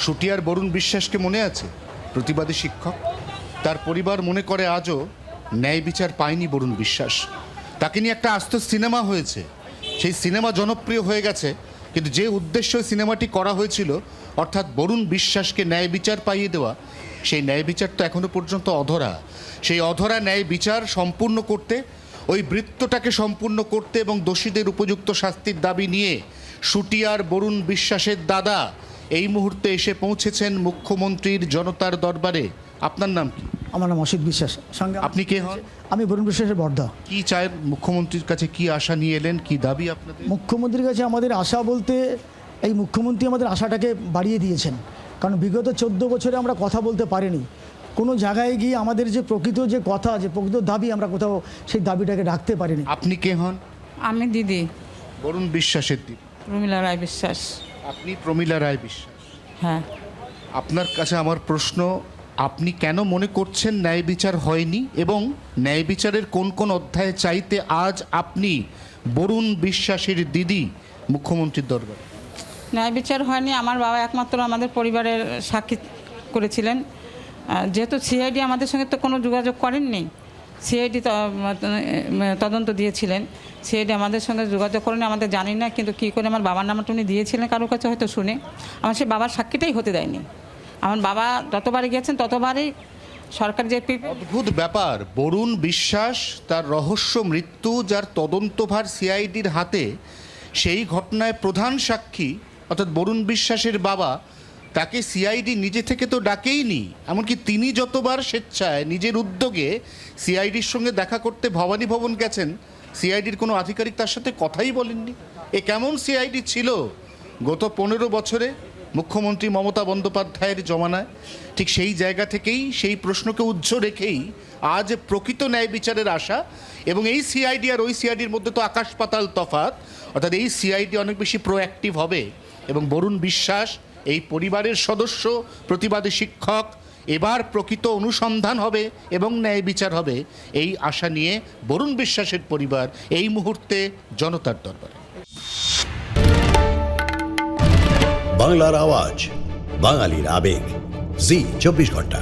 শুটিয়ার বরুণ বিশ্বাসকে মনে আছে? প্রতিবাদী শিক্ষক। তার পরিবার মনে করে আজও ন্যায় বিচার পায়নি বরুণ বিশ্বাস। তাকে নিয়ে একটা আস্ত সিনেমা হয়েছে, সেই সিনেমা জনপ্রিয় হয়ে গেছে, কিন্তু যে উদ্দেশ্যে সিনেমাটি করা হয়েছিল, অর্থাৎ বরুণ বিশ্বাসকে ন্যায় বিচার পাইয়ে দেওয়া, সেই ন্যায় বিচার তো এখনো পর্যন্ত অধরা। সেই অধরা ন্যায় বিচার সম্পূর্ণ করতে, ওই বৃত্তটাকে সম্পূর্ণ করতে এবং দোষীদের উপযুক্ত শাস্তির দাবি নিয়ে শুটিয়ার বরুণ বিশ্বাসের দাদা এই মুহূর্তে এসে পৌঁছেছেন মুখ্যমন্ত্রীর জনতার দরবারে। আপনার নাম কি? আমার নাম অসিত বিশ্বাস। সঙ্গে আপনি কে হন? আমি বরুণ বিশ্বাসের বর্ধা। কি চায় মুখ্যমন্ত্রীর কাছে? কি আশা নিয়ে এলেন? কি দাবি আপনাদের? মুখ্যমন্ত্রীর কাছে আমাদের আশা বলতে, এই মুখ্যমন্ত্রী আমাদের আশাটাকে বাড়িয়ে দিয়েছেন। কারণ বিগত 14 বছরে আমরা কথা বলতে পারিনি। কোনো জায়গায় গিয়ে আমাদের যে প্রকৃত যে কথা, যে প্রকৃত দাবি, আমরা কোথাও সেই দাবিটাকে রাখতে পারিনি। আপনি কে হন? আমি দিদি বরুণ বিশ্বাসের দিদি। প্রমীলা রায় বিশ্বাস। আপনি প্রমীলা রায় বিশ্বাস। হ্যাঁ, আপনার কাছে আমার প্রশ্ন, আপনি কেন মনে করছেন ন্যায় বিচার হয়নি, এবং ন্যায় বিচারের কোন কোন অধ্যায়ে চাইতে আজ আপনি বরুণ বিশ্বাসের দিদি মুখ্যমন্ত্রীর দরবারে? ন্যায় বিচার হয়নি। আমার বাবা একমাত্র আমাদের পরিবারের সাক্ষী করেছিলেন। যেহেতু সিআইডি আমাদের সঙ্গে তো কোনো যোগাযোগ করেননি, সিআইডি তদন্ত দিয়েছিলেন, সিআইডি আমাদের সঙ্গে যোগাযোগ করেনি, আমাদের জানি না। কিন্তু কী করে আমার বাবার নামটা উনি দিয়েছিলেন কারোর কাছে হয়তো শুনে, আমার সে বাবার সাক্ষীটাই হতে দেয়নি। আমার বাবা যতবারই গেছেন ততবারই সরকার যে অদ্ভুত ব্যাপার, বরুণ বিশ্বাস তার রহস্য মৃত্যু, যার তদন্তভার সিআইডির হাতে, সেই ঘটনায় প্রধান সাক্ষী অর্থাৎ বরুণ বিশ্বাসের বাবা, তাকে সিআইডি নিজে থেকে তো ডাকেইনি। এমনকি তিনি যতবার স্বেচ্ছায় নিজের উদ্যোগে সিআইডির সঙ্গে দেখা করতে ভবানী ভবন গেছেন, সিআইডির কোনো আধিকারিক তার সাথে কথাই বলেননি। এ কেমন সিআইডি ছিল? গত 15 বছরে মুখ্যমন্ত্রী মমতা বন্দ্যোপাধ্যায়ের জমানায় ঠিক সেই জায়গা থেকেই, সেই প্রশ্নকে উজ্জ্ব রেখেই আজ প্রকৃত ন্যায় বিচারের আশা। এবং এই সিআইডি আর ওই সিআইডির মধ্যে তো আকাশ পাতাল তফাৎ। অর্থাৎ এই সিআইডি অনেক বেশি প্রোঅ্যাক্টিভ হবে, এবং বরুণ বিশ্বাস এই পরিবারের সদস্য, প্রতিবাদী শিক্ষক, এবার প্রকৃত অনুসন্ধান হবে এবং ন্যায় বিচার হবে, এই আশা নিয়ে বরুণ বিশ্বাসের পরিবার এই মুহূর্তে জনতার দরবারে। বাংলার আওয়াজ, বাঙালির আবেগ, জি 24 ঘন্টা।